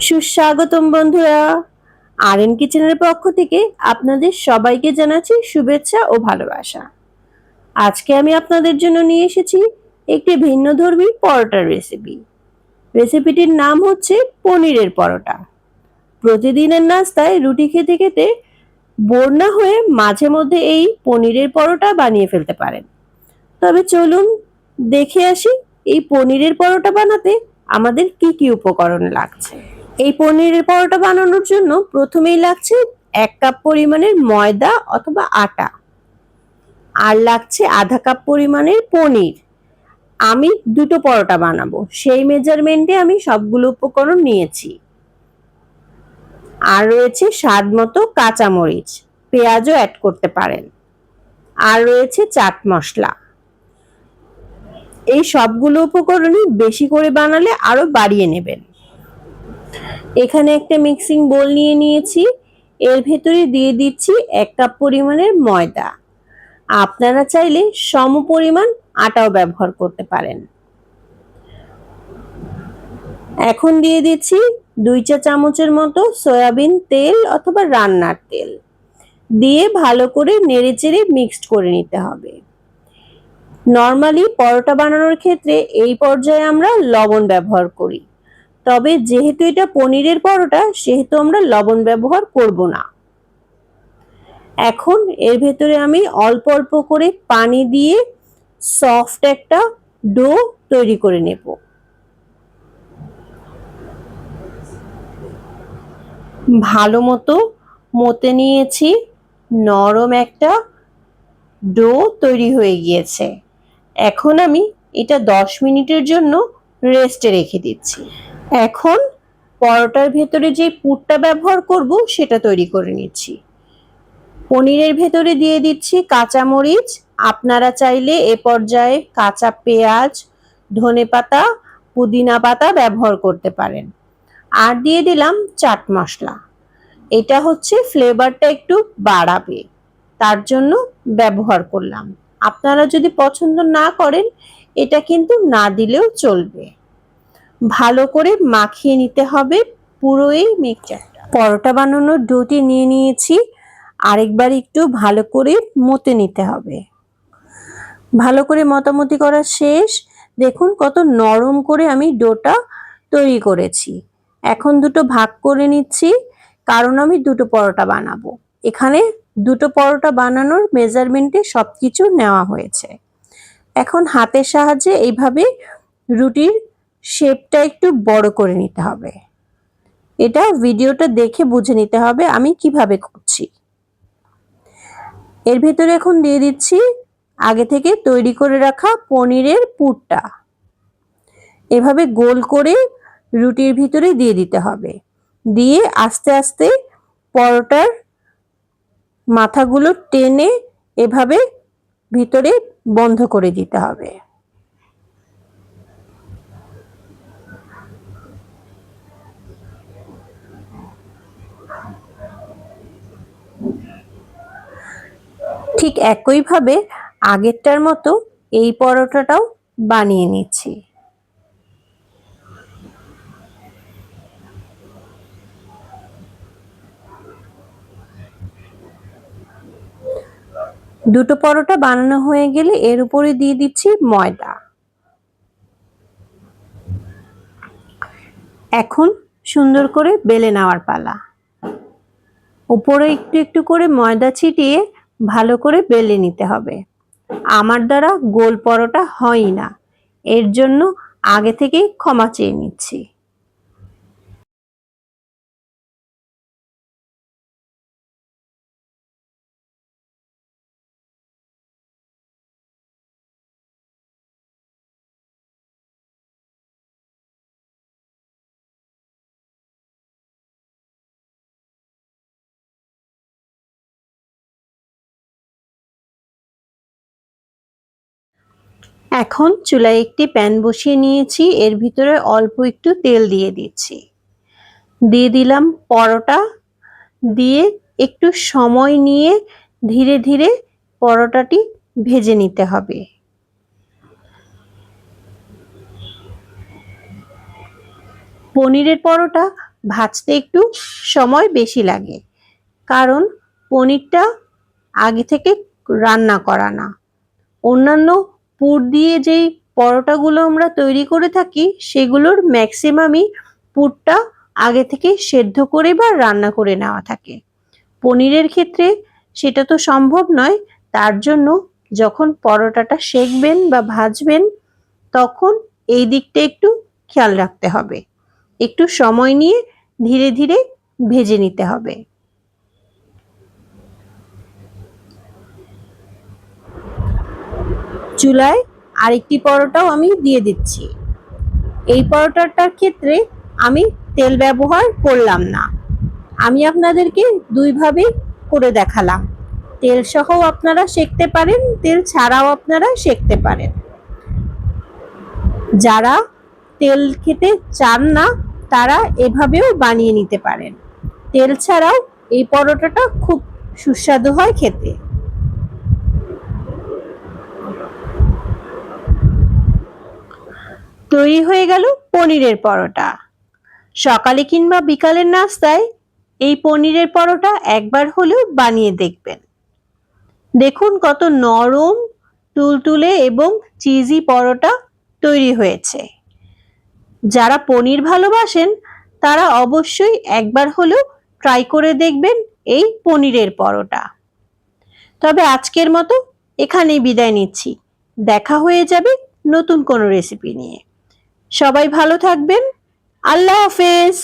সুস্বাগতম বন্ধুরা, আরএন কিচেনের পক্ষ থেকে আপনাদের সবাইকে জানাচ্ছি শুভেচ্ছা ও ভালোবাসা। আজকে আমি আপনাদের জন্য নিয়ে এসেছি একটি ভিন্নধর্মী পরোটার রেসিপি। রেসিপিটির নাম হচ্ছে পনিরের পরোটা। প্রতিদিনের নাস্তায় রুটি খেতে খেতে বোর না হয়ে মাঝে মধ্যে এই পনিরের পরোটা বানিয়ে ফেলতে পারেন। তবে চলুন দেখে আসি এই পনিরের পরোটা বানাতে আমাদের কি কি উপকরণ লাগছে। এই পনিরের পরোটা বানানোর জন্য প্রথমেই লাগছে 1 কাপ পরিমাণের ময়দা অথবা আটা, আর লাগছে আধা কাপ পরিমাণের পনির। আমি দুটো পরোটা বানাবো, সেই মেজারমেন্টে আমি সবগুলো উপকরণ নিয়েছি। আর রয়েছে স্বাদ মতো কাঁচামরিচ, পেঁয়াজও অ্যাড করতে পারেন। আর রয়েছে চাট মশলা। এই সবগুলো উপকরণই বেশি করে বানালে আরো বাড়িয়ে নেবেন। এখানে একটা মিক্সিং বোল নিয়ে নিয়েছি, এর ভেতরে দিয়ে দিচ্ছি 1 কাপ পরিমাণের ময়দা। আপনারা চাইলে সম পরিমাণ আটাও ব্যবহার করতে পারেন। এখন দিয়ে দিচ্ছি 2 চা চামচের মতো সয়াবিন তেল অথবা রান্নার তেল, দিয়ে ভালো করে নেড়েচেড়ে মিক্সড করে নিতে হবে। নরমালি পরোটা বানানোর ক্ষেত্রে এই পর্যায়ে আমরা লবণ ব্যবহার করি, তবে যেহেতু এটা পনিরের পরোটা সেহেতু আমরা লবণ ব্যবহার করব না। এখন এর ভেতরে আমি অল্প অল্প করে পানি দিয়ে সফট একটা ডো তৈরি করে নেব। ভালো মতো মতে নিয়েছি, নরম একটা ডো তৈরি হয়ে গিয়েছে। এখন আমি এটা 10 মিনিটের জন্য রেস্টে রেখে দিচ্ছি। এখন পরোটার ভেতরে যে পুরটা ব্যবহার করব সেটা তৈরি করে নিচ্ছি। পনিরের ভেতরে দিয়ে দিচ্ছি কাঁচামরিচ। আপনারা চাইলে এ পর্যায়ে কাঁচা পেঁয়াজ, ধনেপাতা, পুদিনা পাতা ব্যবহার করতে পারেন। আর দিয়ে দিলাম চাট মশলা। এটা হচ্ছে ফ্লেভারটা একটু বাড়াবে, তার জন্য ব্যবহার করলাম। আপনারা যদি পছন্দ না করেন এটা কিন্তু না দিলেও চলবে। ভালো করে মাখিয়ে নিতে হবে পুরো এই মিক্সচারটা। পরোটা বানানোর ডোটি নিয়ে নিয়েছি, আরেকবার একটু ভালো করে মতে নিতে হবে। ভালো করে মতামতি করা শেষ। দেখুন কত নরম করে আমি ডোটা তৈরি করেছি। এখন দুটো ভাগ করে নিচ্ছি, কারণ আমি দুটো পরোটা বানাবো। এখানে দুটো পরোটা বানানোর মেজারমেন্টে সবকিছু নেওয়া হয়েছে। এখন হাতের সাহায্যে এইভাবে রুটির শেপটা একটু বড় করে নিতে হবে। এটা ভিডিওটা দেখে বুঝে নিতে হবে আমি কিভাবে করছি। এর ভেতরে এখন দিয়ে দিচ্ছি আগে থেকে তৈরি করে রাখা পনিরের পুরটা। এভাবে গোল করে রুটির ভিতরে দিয়ে দিতে হবে, দিয়ে আস্তে আস্তে পরোটার মাথাগুলো টেনে এভাবে ভিতরে বন্ধ করে দিতে হবে। ঠিক একইভাবে আগেরটার মতো এই পরোটাটাও বানিয়ে নিচ্ছি। দুটো পরোটা বানানো হয়ে গেলে এর উপরে দিয়ে দিচ্ছি ময়দা। এখন সুন্দর করে বেলে নেওয়ার পালা। উপরে একটু একটু করে ময়দা ছিটিয়ে ভালো করে বেলে নিতে হবে। আমার দ্বারা গোল পরোটা হয় না, এর জন্য আগে থেকেই ক্ষমা চেয়ে নিচ্ছি। এখন চুলায় একটি প্যান বসিয়ে নিয়েছি, এর ভিতরে অল্প একটু তেল দিয়ে দিচ্ছি। দিয়ে দিলাম পরোটা, দিয়ে একটু সময় নিয়ে ধীরে ধীরে পরোটাটি ভেজে নিতে হবে। পনিরের পরোটা ভাজতে একটু সময় বেশি লাগে, কারণ পনিরটা আগে থেকে রান্না করা না। অন্যান্য পুর দিয়ে যেই পরোটাগুলো আমরা তৈরি করে থাকি সেগুলোর ম্যাক্সিমামই পুরটা আগে থেকে সেদ্ধ করে বা রান্না করে নেওয়া থাকে। পনিরের ক্ষেত্রে সেটা তো সম্ভব নয়, তার জন্য যখন পরোটাটা সেকবেন বা ভাজবেন তখন এই দিকটা একটু খেয়াল রাখতে হবে, একটু সময় নিয়ে ধীরে ধীরে ভেজে নিতে হবে। চুলায় আরেকটি পরোটাও আমি দিয়ে দিচ্ছি। এই পরোটাটার ক্ষেত্রে আমি তেল ব্যবহার করলাম না, আমি আপনাদেরকে দুইভাবে করে দেখালাম। তেল সহ আপনারা সেঁকতে পারেন, তেল ছাড়াও আপনারা সেঁকতে পারেন। যারা তেল খেতে চান না তারা এভাবেও বানিয়ে নিতে পারেন। তেল ছাড়াও এই পরোটাটা খুব সুস্বাদু হয় খেতে। তৈরি হয়ে গেল পনিরের পরোটা। সকালে কিংবা বিকালের নাস্তায় এই পনিরের পরোটা একবার হলেও বানিয়ে দেখবেন। দেখুন কত নরম, তুলতুলে এবং চিজি পরোটা তৈরি হয়েছে। যারা পনির ভালোবাসেন তারা অবশ্যই একবার হলেও ট্রাই করে দেখবেন এই পনিরের পরোটা। তবে আজকের মতো এখানেই বিদায় নিচ্ছি, দেখা হয়ে যাবে নতুন কোনো রেসিপি নিয়ে। সবাই ভালো থাকবেন, আল্লাহ হাফেজ।